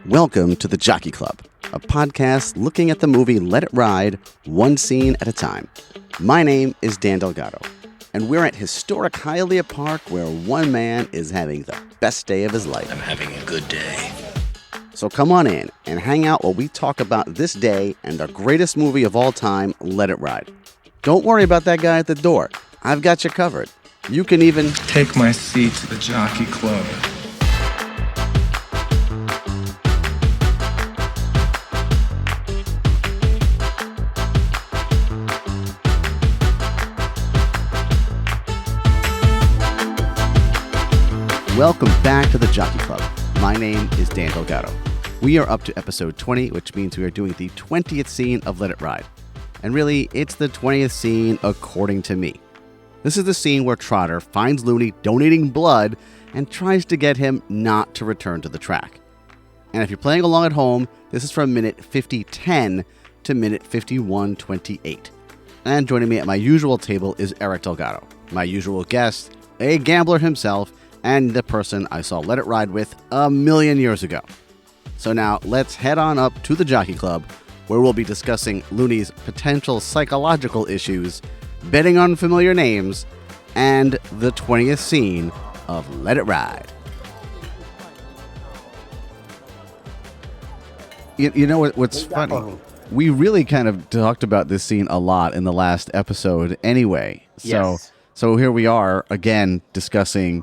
Welcome to the Jockey Club, a podcast looking at the movie Let It Ride, one scene at a time. My name is Dan Delgado, and we're at historic Hialeah Park where one man is having the best day of his life. I'm having a good day. So come on in and hang out while we talk about this day and the greatest movie of all time, Let It Ride. Don't worry about that guy at the door. I've got you covered. You can even take my seat to the Jockey Club. Welcome back to the Jockey Club. My name is Dan Delgado. We are up to episode 20, which means we are doing the 20th scene of Let It Ride. And really, it's the 20th scene according to me. This is the scene where Trotter finds Looney donating blood and tries to get him not to return to the track. And if you're playing along at home, this is from minute 50:10 to minute 51:28. And joining me at my usual table is Eric Delgado, my usual guest, a gambler himself, and the person I saw Let It Ride with a million years ago. So now let's head on up to the Jockey Club, where we'll be discussing Looney's potential psychological issues, betting on familiar names, and the 20th scene of Let It Ride. You know what's funny? We really kind of talked about this scene a lot in the last episode anyway. So here we are again discussing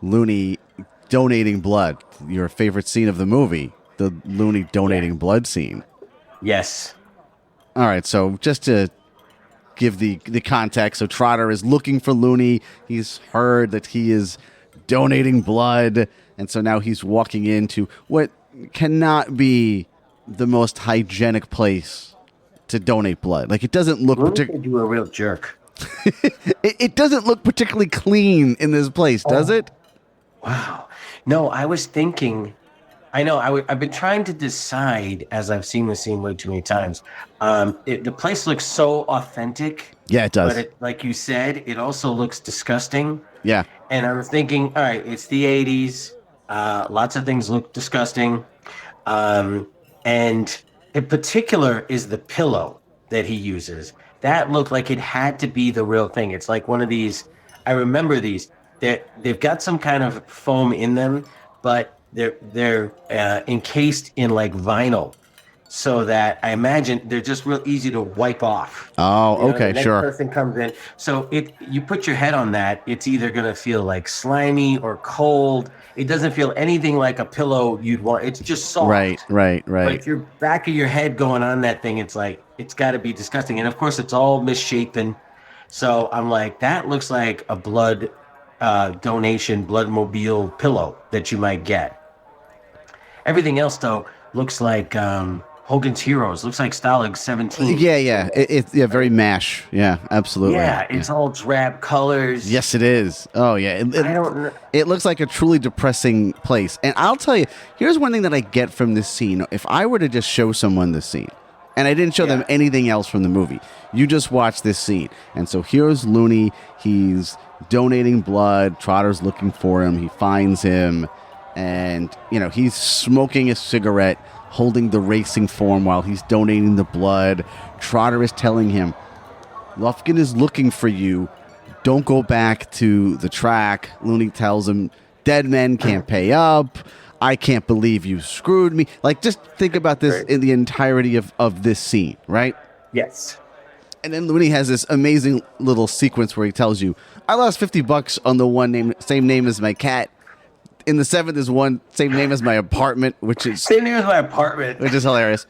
Looney donating blood, your favorite scene of the movie, the Looney donating blood scene. Yes. All right, so just to give the context, so Trotter is looking for Looney. He's heard that he is donating blood, and so now he's walking into what cannot be the most hygienic place to donate blood. Like, it doesn't look particularly... You a real jerk. it doesn't look particularly clean in this place, does it? Wow. No, I was thinking... I know. I've been trying to decide, as I've seen the scene way too many times. The place looks so authentic. Yeah, it does. But like you said, it also looks disgusting. Yeah. And I was thinking, all right, it's the 80s. Lots of things look disgusting. And in particular is the pillow that he uses. That looked like it had to be the real thing. It's like one of these. I remember these. They've got some kind of foam in them, but they're encased in like vinyl, so that I imagine they're just real easy to wipe off. Oh, okay, the next sure. Person comes in, so you put your head on that, it's either gonna feel like slimy or cold. It doesn't feel anything like a pillow you'd want. It's just soft. Right. But if your back of your head going on that thing, it's like it's got to be disgusting. And of course, it's all misshapen. So I'm like, that looks like a blood donation, bloodmobile pillow that you might get. Everything else, though, looks like Hogan's Heroes. Looks like Stalag 17. Yeah. It's very MASH. Yeah, absolutely. Yeah, it's all drab colors. Yes, it is. Oh, yeah. It looks like a truly depressing place. And I'll tell you, here's one thing that I get from this scene. If I were to just show someone this scene, and I didn't show them anything else from the movie, you just watch this scene. And so here's Looney. He's donating blood. Trotter's looking for him. He finds him. And, he's smoking a cigarette, holding the racing form while he's donating the blood. Trotter is telling him, Lufkin is looking for you. Don't go back to the track. Looney tells him, dead men can't pay up. I can't believe you screwed me. Like, just think about this in the entirety of this scene, right? Yes. And then Looney has this amazing little sequence where he tells you, I lost $50 on the same name as my cat. In the 7th is one same name as my apartment, which is same name as my apartment, which is hilarious.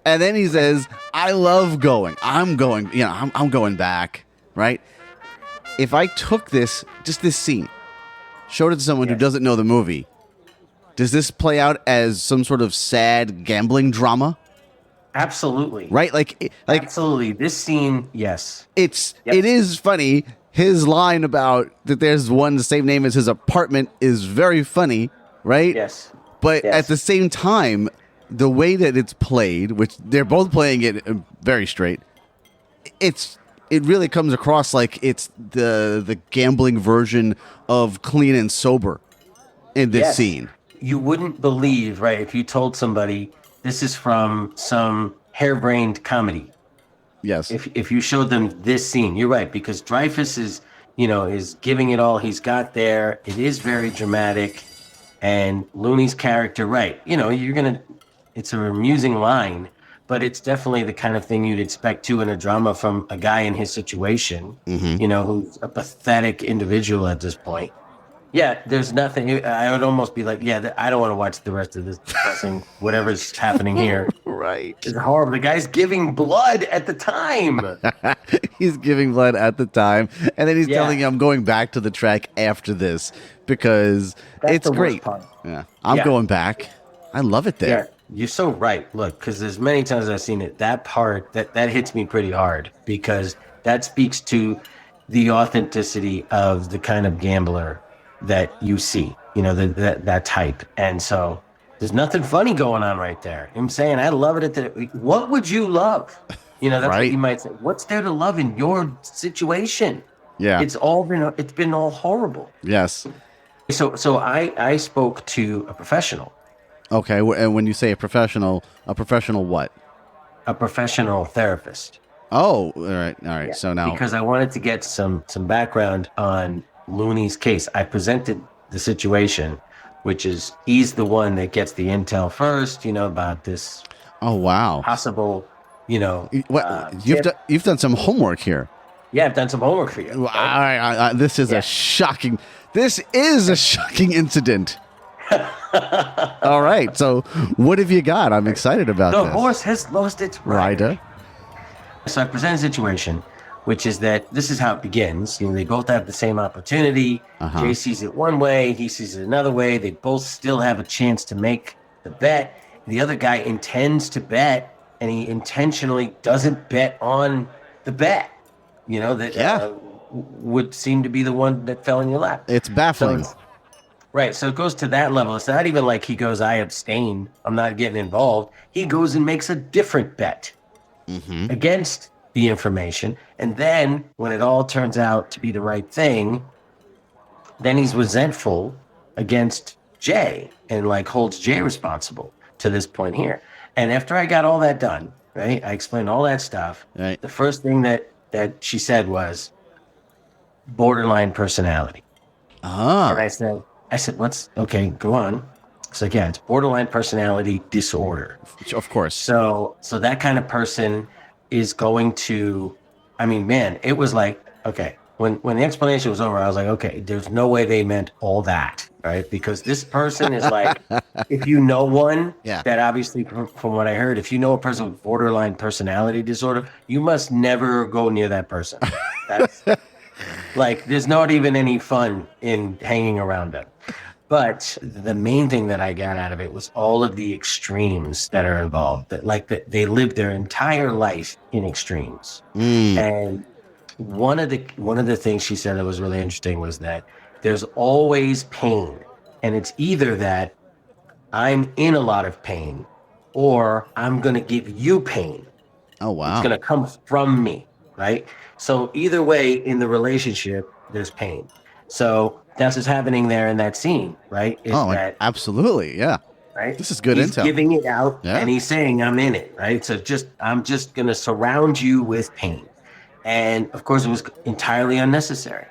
And then he says, "I love going. I'm going. I'm going back." Right? If I took this scene, showed it to someone who doesn't know the movie, does this play out as some sort of sad gambling drama? Absolutely. Right? Like absolutely. This scene, yes. It is funny. His line about that there's one the same name as his apartment is very funny, right? Yes. But at the same time, the way that it's played, which they're both playing it very straight, it really comes across like it's the gambling version of Clean and Sober in this scene. you wouldn't believe, right, if you told somebody this is from some harebrained comedy. Yes. If you showed them this scene, you're right, because Dreyfus is giving it all he's got there. It is very dramatic, and Looney's character, right? It's an amusing line, but it's definitely the kind of thing you'd expect too in a drama from a guy in his situation, who's a pathetic individual at this point. Yeah, there's nothing. I would almost be like, yeah, I don't want to watch the rest of this depressing whatever's happening here. Right. It's horrible. The guy's giving blood at the time. He's giving blood at the time, and then he's Yeah. telling you, I'm going back to the track after this because That's it's the worst great. part. Yeah, I'm Yeah. going back. I love it there. Yeah, you're so right. Look, because there's many times I've seen it. That part that hits me pretty hard because that speaks to the authenticity of the kind of gambler that you see. That type. And so there's nothing funny going on right there. I'm saying I love it. What would you love? That's what Right. you might say. What's there to love in your situation? Yeah. It's been all horrible. Yes. So I spoke to a professional. Okay. And when you say a professional what? A professional therapist. Oh, all right. Yeah, So now, because I wanted to get some background on Looney's case, I presented the situation, which is he's the one that gets the intel first, about this oh wow, possible, you've done some homework here. Yeah, I've done some homework for you. All right, this is a shocking incident. All right, so what have you got? I'm excited about The this. horse has lost its rider. Rider. So I present a situation, which is that this is how it begins. They both have the same opportunity. Jay sees it one way, he sees it another way. They both still have a chance to make the bet. The other guy intends to bet, and he intentionally doesn't bet on the bet. Would seem to be the one that fell in your lap. It's baffling. Right. So it goes to that level. It's not even like he goes, I abstain, I'm not getting involved. He goes and makes a different bet against the information. And then when it all turns out to be the right thing, then he's resentful against Jay and holds Jay responsible to this point here. And after I got all that done, right, I explained all that stuff. Right. The first thing that she said was borderline personality. And I said, what's okay, go on. It's like, yeah, it's borderline personality disorder. Of course. So that kind of person is going to, it was like, okay, when the explanation was over, I was like, okay, there's no way they meant all that, right? Because this person is like, if you know one, that obviously from what I heard, if you know a person with borderline personality disorder, you must never go near that person. That's there's not even any fun in hanging around them. But the main thing that I got out of it was all of the extremes that are involved. That they live their entire life in extremes. And one of the things she said that was really interesting was that there's always pain, and it's either that I'm in a lot of pain, or I'm going to give you pain. Oh wow! It's going to come from me, right? So either way, in the relationship, there's pain. So that's what's happening there in that scene, right? Absolutely, yeah. Right? This is good he's intel. Giving it out, Yeah. and he's saying, I'm in it, right? So I'm just going to surround you with pain. And of course, it was entirely unnecessary.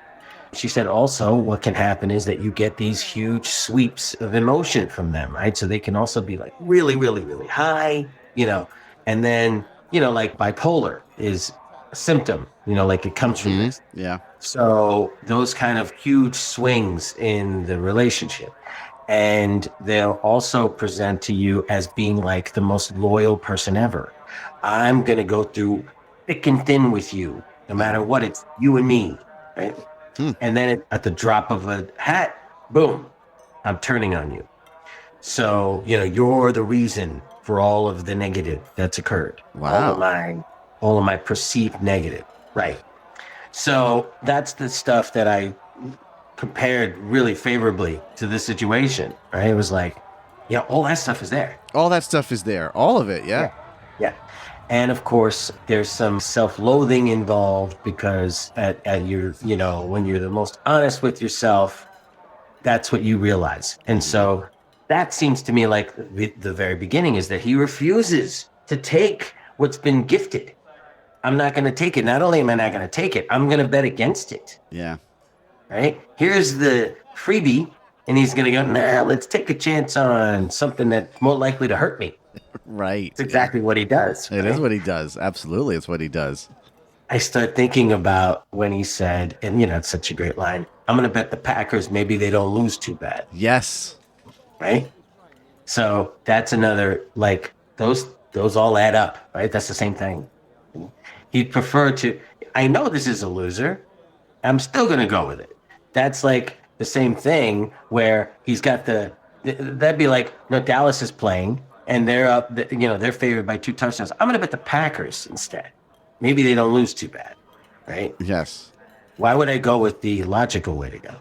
She said also what can happen is that you get these huge sweeps of emotion from them, right? So they can also be really, really, really high, and then, bipolar is a symptom, it comes from this. Yeah. So those kind of huge swings in the relationship. And they'll also present to you as being the most loyal person ever. I'm going to go through thick and thin with you, no matter what. It's you and me, right? And then at the drop of a hat, boom, I'm turning on you. So, you're the reason for all of the negative that's occurred. Wow. All of my perceived negative. Right. So that's the stuff that I compared really favorably to this situation, right? It was all that stuff is there. All that stuff is there. All of it, yeah. Yeah. And of course, there's some self-loathing involved because at your, when you're the most honest with yourself, that's what you realize. And so that seems to me like the very beginning is that he refuses to take what's been gifted. I'm not going to take it. Not only am I not going to take it, I'm going to bet against it. Yeah. Right? Here's the freebie, and he's going to go, nah, let's take a chance on something that's more likely to hurt me. Right. It's exactly what he does. It is what he does. Absolutely, it's what he does. I start thinking about when he said, and it's such a great line, I'm going to bet the Packers maybe they don't lose too bad. Yes. Right? So that's another, like, those all add up, right? That's the same thing. He'd prefer to, I know this is a loser. I'm still going to go with it. That's like the same thing where he's got that'd be like, Dallas is playing and they're up, they're favored by 2 touchdowns. I'm going to bet the Packers instead. Maybe they don't lose too bad, right? Yes. Why would I go with the logical way to go?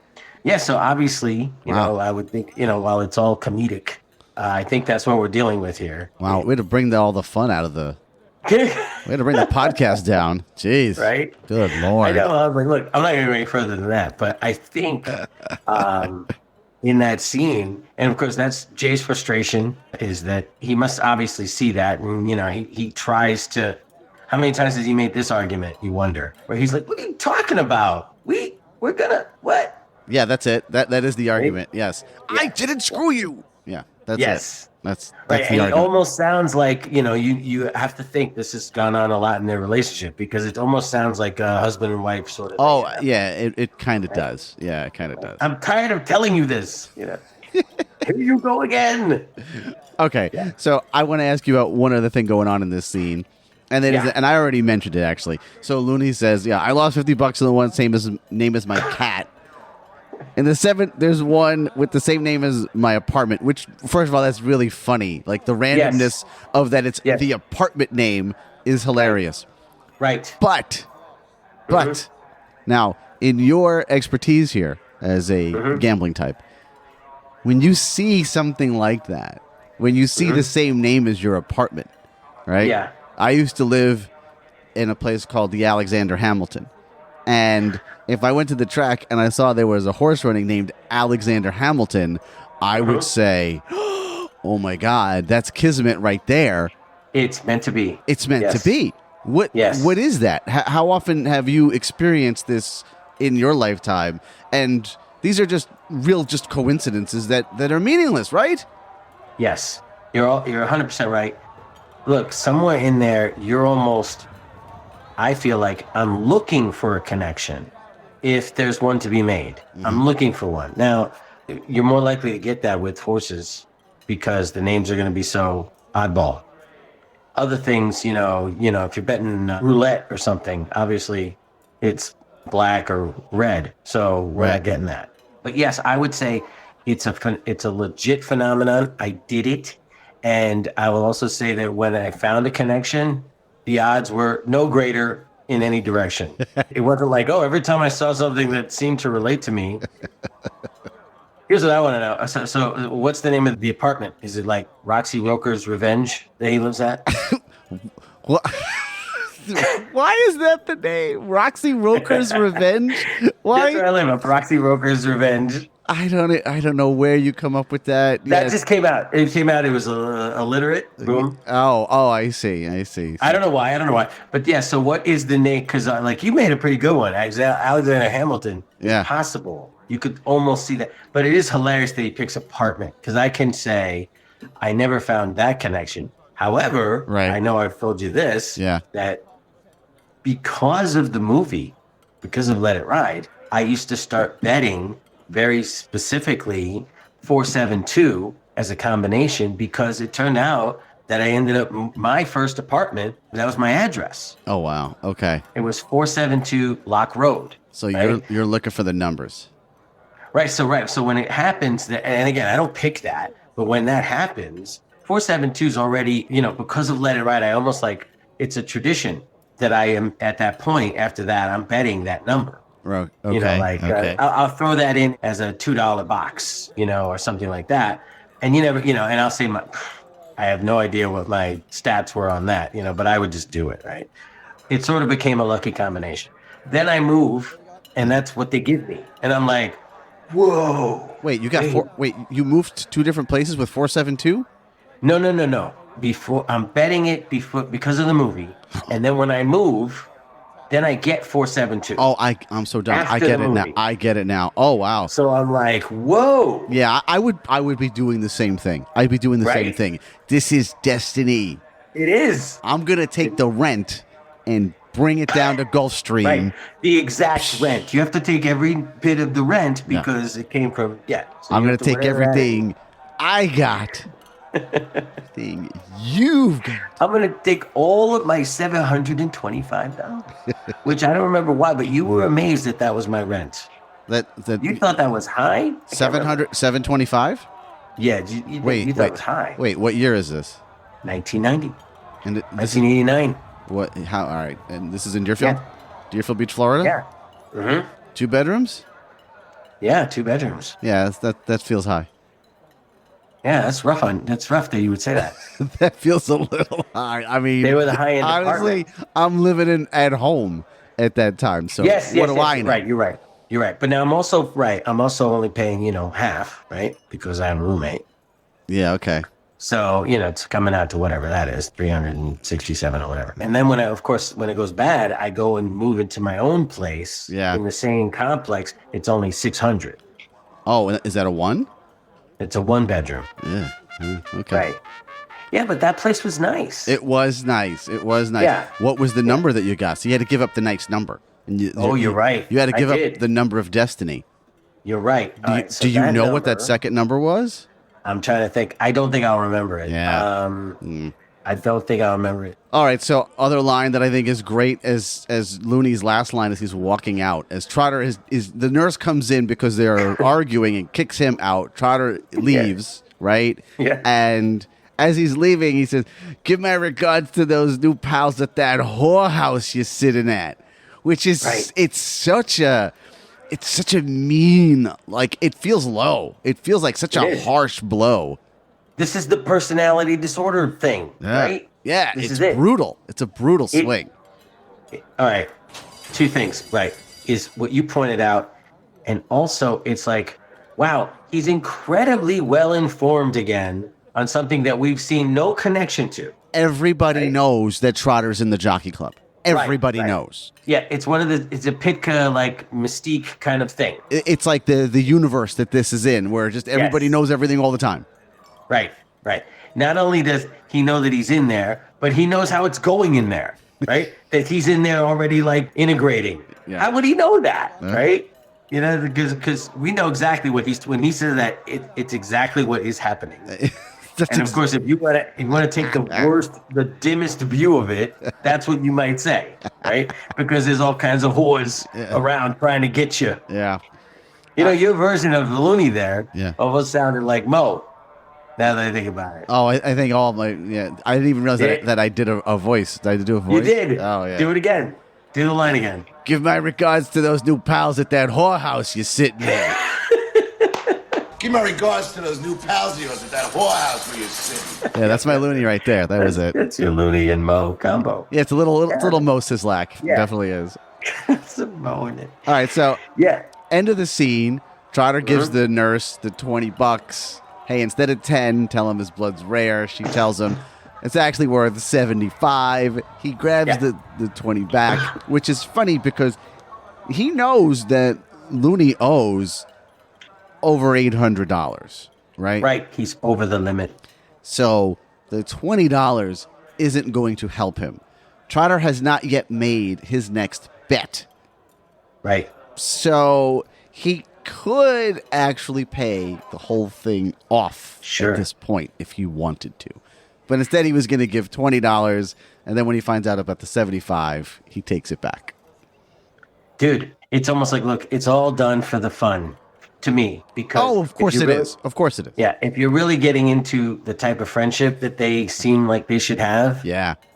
Yeah, so obviously, I would think, while it's all comedic, I think that's what we're dealing with here. Wow, way to bring all the fun out of the... way to bring the podcast down. Jeez. Right? Good Lord. I know. I was like, look, I'm not going to go any further than that, but I think in that scene, and of course that's Jay's frustration, is that he must obviously see that, and, he tries to... How many times has he made this argument, you wonder? Where he's like, what are you talking about? We're gonna... What? Yeah, that's it. That is the argument. Yes. Yeah. I didn't screw you. Yeah, that's yes. it. That's right. the And argument. it almost sounds like, you have to think this has gone on a lot in their relationship, because it almost sounds like a husband and wife sort of Oh, thing. yeah, it kind of does. Yeah, it kind of does. I'm tired of telling you this. Here you go again. Okay, Yeah. So I want to ask you about one other thing going on in this scene. And then, Yeah. and I already mentioned it, actually. So Looney says, I lost $50 in the one same name as my cat. In the 7th, there's one with the same name as my apartment, which, first of all, that's really funny. Like, the randomness of that it's the apartment name is hilarious. Right. But, now, in your expertise here as a gambling type, when you see something like that, when you see the same name as your apartment, right? Yeah. I used to live in a place called the Alexander Hamilton. And if I went to the track and I saw there was a horse running named Alexander Hamilton, I would say, oh my God, that's kismet right there. It's meant to be. It's meant to be. What is that? How often have you experienced this in your lifetime? And these are just coincidences that are meaningless, right? Yes. You're 100% right. Look, somewhere in there, you're almost, I feel like I'm looking for a connection. If there's one to be made, I'm looking for one. Now, you're more likely to get that with horses because the names are going to be so oddball. Other things, if you're betting roulette or something, obviously it's black or red. So we're not getting that. But yes, I would say it's a legit phenomenon. I did it. And I will also say that when I found a connection, the odds were no greater in any direction. It wasn't like, every time I saw something that seemed to relate to me. Here's what I want to know. So what's the name of the apartment? Is it like Roxy Roker's Revenge that he lives at? What? Why is that the name? Roxy Roker's Revenge? Why? That's where I live, at Roxy Roker's Revenge. I don't know where you come up with that. That just came out. It came out. It was illiterate. Boom. Oh, I see. I don't know why. But yeah. So what is the name? Because you made a pretty good one. Alexander Hamilton. Yeah. Possible. You could almost see that. But it is hilarious that he picks apartment, because I can say I never found that connection. However, I know I've told you this. Yeah. That because of the movie, because of Let It Ride, I used to start betting very specifically 472 as a combination, because it turned out that I ended up my first apartment. That was my address. Oh, wow. Okay. It was 472 Lock Road. So you're looking for the numbers. Right. So when it happens, and again, I don't pick that, but when that happens, 472 is already, because of Let It Ride, I almost like it's a tradition that I am at that point. After that, I'm betting that number. Okay. Okay. I'll throw that in as a $2 box, or something like that. And you never, and I'll say I have no idea what my stats were on that, but I would just do it, right? It sort of became a lucky combination. Then I move, and that's what they give me. And I'm like, Whoa. Wait, you got four. Wait, you moved to 2 different places with 472? No. Before I'm betting it because of the movie, and then when I move, then I get 472. Oh, I'm so dumb. I After get the it now. movie. I get it now. Oh wow. So I'm like, whoa. Yeah, I would be doing the same thing. I'd be doing the same Right? thing. This is destiny. It is. I'm gonna take the rent and bring it down to Gulfstream. Right. The exact rent. You have to take every bit of the rent because it came from, So I'm you gonna have to take whatever that is. everything I got. Thing you've got. I'm going to take all of my $725, which I don't remember why, but you were amazed that was my rent. That You thought that was high? 725? Yeah, you thought it was high. Wait, what year is this? 1990, And this is 1989. what? How? All right, and this is in Deerfield, Yeah. Deerfield Beach, Florida. Yeah. Mm-hmm. 2 bedrooms. Yeah, 2 bedrooms. Yeah, that feels high. Yeah, that's rough. That's rough that you would say that. That feels a little high. I mean, They were the high-end honestly, apartment. I'm living at home at that time. So Yes, what do I know? Right, you're right. But now I'm also only paying, half, right? Because I have a roommate. Yeah. Okay. So, it's coming out to whatever that is, 367 or whatever. And then when it goes bad, I go and move into my own place in the same complex. It's only 600. Oh, is that a 1? It's a 1-bedroom. Yeah. Okay. Right. Yeah, but that place was nice. It was nice. Yeah. What was the number that you got? So you had to give up the nice number. And you're right. You had to give I up did. the number of destiny. You're right. Do you know what that second number was? I'm trying to think. I don't think I'll remember it. Yeah. I don't think I'll remember it. All right, so other line that I think is great as Looney's last line as he's walking out, as Trotter is the nurse comes in because they're arguing and kicks him out. Trotter leaves, right? Yeah. And as he's leaving, he says, "Give my regards to those new pals at that whorehouse you're sitting at," which is it's such a mean, like it feels low. It feels like such a harsh blow. This is the personality disorder thing, right? Yeah, This it's is it. brutal. It's a brutal swing. All right. 2 things, right, is what you pointed out. And also, it's like, wow, he's incredibly well-informed again on something that we've seen no connection to. Everybody knows that Trotter's in the Jockey Club. Everybody knows. Yeah, it's it's a Pitka, like, mystique kind of thing. It's like the universe that this is in, where just everybody knows everything all the time. Right. Not only does he know that he's in there, but he knows how it's going in there, right? That he's in there already, like, integrating. Yeah. How would he know that, right? Because we know exactly when he says that, it's exactly what is happening. And of course, if you want to take the dimmest view of it, that's what you might say, right? Because there's all kinds of whores around trying to get you. Yeah. Your version of the Looney there almost sounded like Mo. Now that I think about it. Oh, I think all of my I didn't even realize that I did a voice. Did I do a voice? You did. Oh yeah. Do it again. Do the line again. Give my regards to those new pals at that whorehouse you're sitting in. Give my regards to those new pals of yours at that whorehouse where you're sitting. Yeah, that's my Looney right there. That was it. That's your Looney and Mo combo. Yeah, it's a little Mo Sislak. Yeah. Definitely is. It's a Mo in it. All right, so end of the scene. Trotter gives the nurse the $20. Hey, instead of 10, tell him his blood's rare. She tells him it's actually worth 75. He grabs the 20 back, which is funny because he knows that Looney owes over $800, right? Right. He's over the limit. So the $20 isn't going to help him. Trotter has not yet made his next bet. Right. So he could actually pay the whole thing off at this point if he wanted to. But instead he was going to give $20, and then when he finds out about the 75, he takes it back. Dude, it's almost like, look, it's all done for the fun to me. Because of course it is. Of course it is. Yeah, if you're really getting into the type of friendship that they seem like they should have,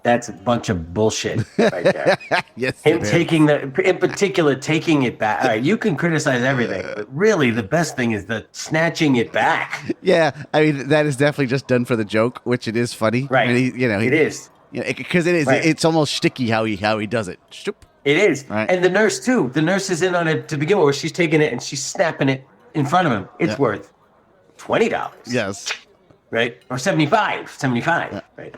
that's a bunch of bullshit right there. Yes, him in particular, taking it back. All right, you can criticize everything, but really the best thing is the snatching it back. Yeah, I mean, that is definitely just done for the joke, which it is funny. Right. I mean, it is. Because it is. Right. It's almost shticky how he does it. Shoop. It is. Right. And the nurse, too. The nurse is in on it to begin with, where she's taking it and she's snapping it in front of him, it's worth $20. Yes. Right? Or 75, right?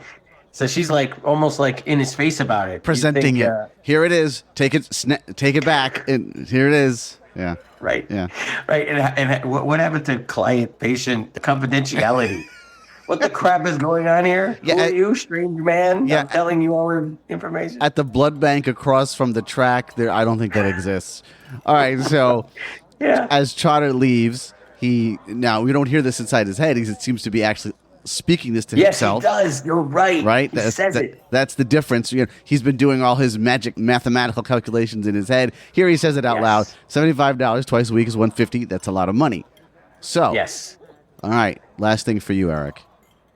So she's like almost like in his face about it. Presenting it. Here it is. Take it back. And here it is. Yeah. Right. Yeah. Right. And what happened to client-patient confidentiality? What the crap is going on here? Yeah, Who are you, strange man? Yeah, I'm telling you all our information. At the blood bank across from the track, there, I don't think that exists. All right, so as Trotter leaves, now we don't hear this inside his head. He seems to be actually speaking this to himself. Yes, he does. You're right. Right? He says it. That's the difference. He's been doing all his magic mathematical calculations in his head. Here he says it out loud. $75 twice a week is $150. That's a lot of money. So, yes. All right, last thing for you, Eric.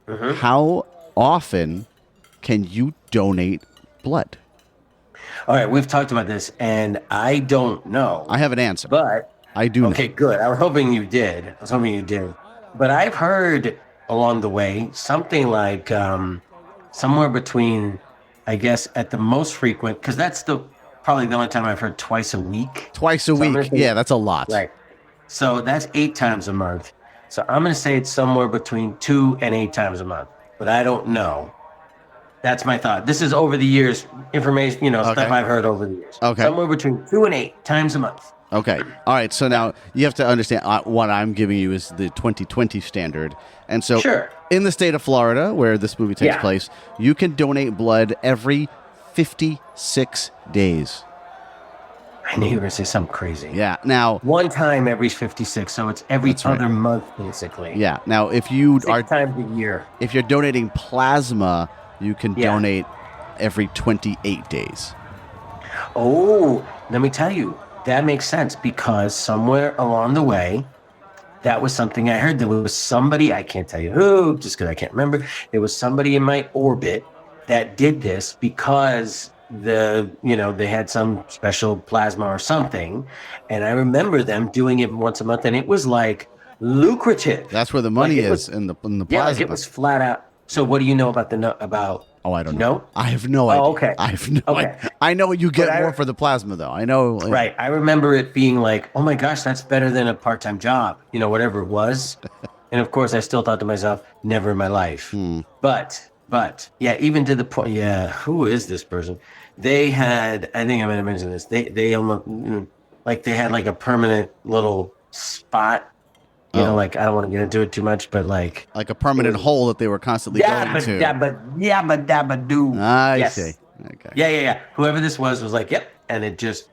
Mm-hmm. How often can you donate blood? All right, we've talked about this, and I don't know. I have an answer. But I do know. Okay, good. I was hoping you did. But I've heard along the way something like somewhere between, I guess, at the most frequent, because that's probably the only time I've heard twice a week. Twice a week. Yeah, that's a lot. Right. So that's 8 times a month. So I'm going to say it's somewhere between 2 and 8 times a month, but I don't know. That's my thought. This is over the years, information, stuff I've heard over the years. Okay. Somewhere between 2 and 8 times a month. Okay. All right. So now you have to understand what I'm giving you is the 2020 standard. And so in the state of Florida, where this movie takes place, you can donate blood every 56 days. I knew you were going to say something crazy. Yeah. Now, one time every 56, so it's every other month, basically. Yeah. Now, if you 6 times a year. If you're donating plasma, you can donate every 28 days. Oh, let me tell you, that makes sense because somewhere along the way, that was something I heard. There was somebody, I can't tell you who, just because I can't remember. There was somebody in my orbit that did this because they had some special plasma or something, and I remember them doing it once a month, and it was like lucrative. That's where the money is in the plasma. Yeah, like it was flat out. So, what do you know about Oh, I don't know. I have no idea. Oh, okay. I have no idea. I know you get more for the plasma, though. I know. Right. I remember it being like, oh my gosh, that's better than a part-time job. Whatever it was. And of course, I still thought to myself, never in my life. But yeah, even to the point, who is this person? They had, I think I might have mentioned this. They almost they had like a permanent little spot. Like I don't want to get into it too much, but like a permanent hole that they were constantly going to. Dabba do. I see. Okay. Yeah. Whoever this was like, yep, and it just,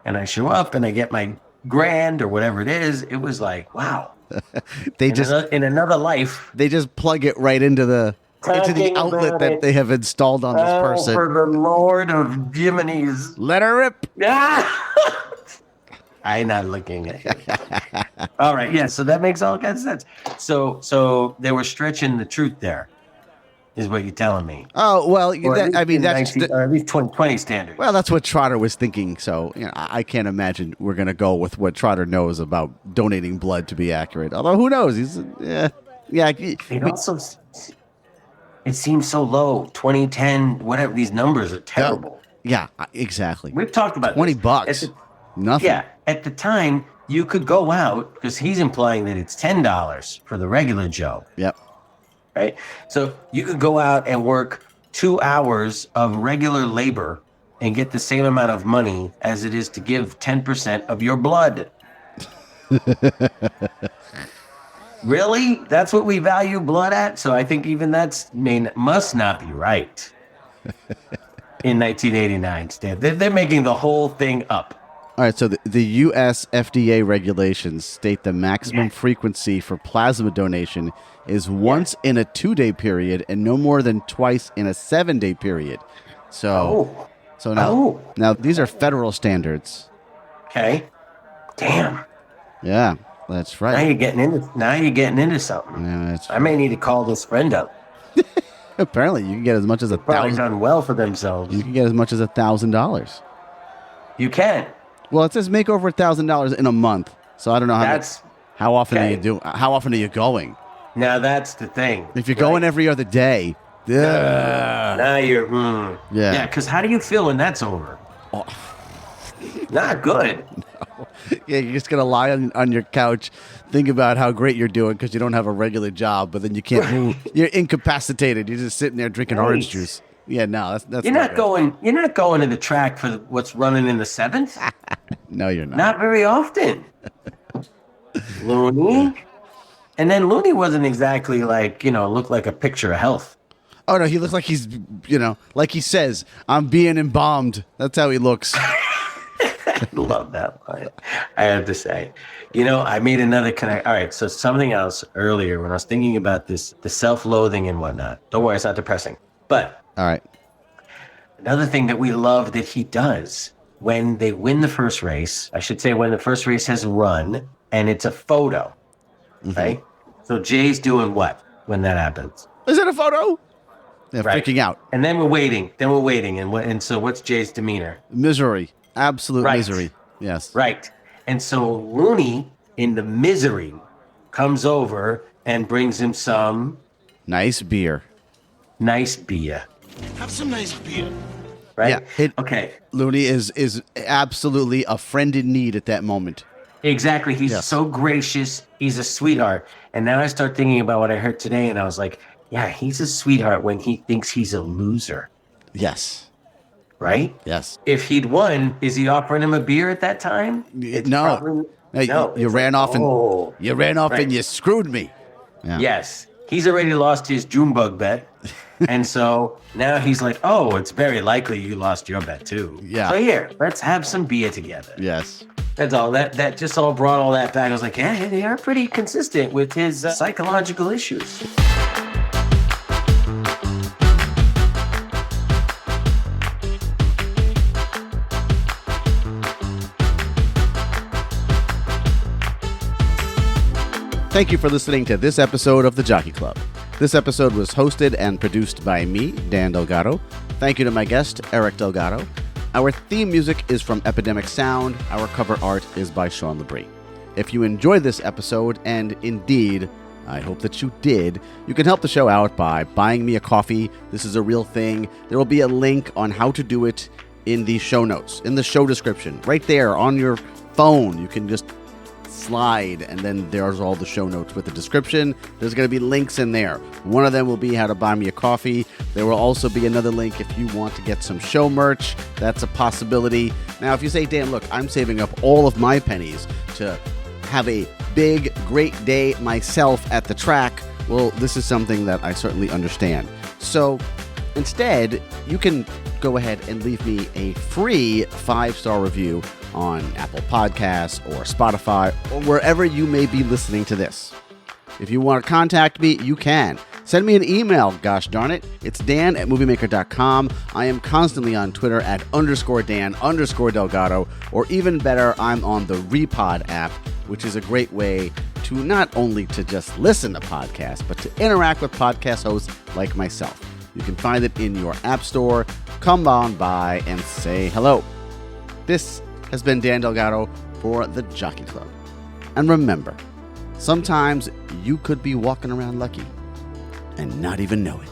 and I show up and I get my grand or whatever it is. It was like, wow. In another life, they just plug it right into the outlet that they have installed on this person. For the Lord of Jiminy's. Let her rip. I'm not looking at it. All right, yeah, so that makes all kinds of sense. So they were stretching the truth there, is what you're telling me. Oh, well, that's at least 2020 standard. Well, that's what Trotter was thinking, so I can't imagine we're going to go with what Trotter knows about donating blood to be accurate. Although, who knows? It seems so low. 2010, whatever, these numbers are terrible. Yeah, exactly. We've talked about $20. Nothing. Yeah, at the time, you could go out, because he's implying that it's $10 for the regular Joe. Yep. Right? So you could go out and work 2 hours of regular labor and get the same amount of money as it is to give 10% of your blood. Really? That's what we value blood at? So I think even must not be right. In 1989, Stan. They're making the whole thing up. All right, so the U.S. FDA regulations state the maximum frequency for plasma donation is once in a 2-day period and no more than twice in a 7-day period. So now these are federal standards. Okay. Damn. Yeah, that's right. Now you're getting into something. Yeah, I may need to call this friend up. Apparently, you can get as much as Probably done well for themselves. You can get as much as $1,000. You can. Well, it says make over $1,000 in a month. So I don't know how often are you doing? How often are you going? Now that's the thing. If you're going every other day, now you're yeah. Because how do you feel when that's over? Oh. Not good. Yeah, you're just going to lie on your couch, think about how great you're doing because you don't have a regular job, but then you can't move. You're incapacitated. You're just sitting there drinking orange juice. Yeah, no, that's You're not going. You're not going to the track for what's running in the 7th. No, you're not. Not very often. Looney, and then Looney wasn't exactly like looked like a picture of health. Oh no, he looks like he's like he says, "I'm being embalmed." That's how he looks. I love that line. I have to say, I made another connect. All right, so something else earlier when I was thinking about this, the self-loathing and whatnot. Don't worry, it's not depressing. But All right. another thing that we love that he does when they win the first race, I should say when the first race has run and it's a photo, right? So Jay's doing what when that happens? Is it a photo? Yeah, Right. freaking out. And then we're waiting. And so what's Jay's demeanor? Misery. Absolute Right. misery. Yes. Right. And so Looney, in the misery, comes over and brings him some Nice beer. nice beer. Have some nice beer. Right? Yeah, Okay. Looney is absolutely a friend in need at that moment. Exactly. He's Yes. so gracious. He's a sweetheart. And now I start thinking about what I heard today, and I was like, yeah, he's a sweetheart when he thinks he's a loser. Yes. Right? Yes. If he'd won, is he offering him a beer at that time? It's No. probably- No, no. you It's ran like, off and oh. you ran off Right. and you screwed me. Yeah. Yes. He's already lost his Junebug bet. And so now he's like, oh, it's very likely you lost your bet too. Yeah. So here, let's have some beer together. Yes. That's all. That just all brought all that back. I was like, yeah, they are pretty consistent with his psychological issues. Thank you for listening to this episode of the Jockey Club. This episode was hosted and produced by me, Dan Delgado. Thank you to my guest, Eric Delgado. Our theme music is from Epidemic Sound. Our cover art is by Sean Labrie. If you enjoyed this episode, and indeed, I hope that you did, you can help the show out by buying me a coffee. This is a real thing. There will be a link on how to do it in the show notes, in the show description, right there on your phone. You can just slide, and then there's all the show notes with the description. There's going to be links in there. One of them will be how to buy me a coffee. There will also be another link if you want to get some show merch. That's a possibility. Now, if you say, Dan, look, I'm saving up all of my pennies to have a big, great day myself at the track, well, this is something that I certainly understand. So instead, you can go ahead and leave me a free 5-star review on Apple Podcasts or Spotify or wherever you may be listening to this. If you want to contact me, you can. Send me an email, gosh darn it. It's dan@moviemaker.com. I am constantly on Twitter at _Dan_Delgado, or even better, I'm on the Repod app, which is a great way to not only to just listen to podcasts, but to interact with podcast hosts like myself. You can find it in your app store. Come on by and say hello. This has been Dan Delgado for the Jockey Club. And remember, sometimes you could be walking around lucky and not even know it.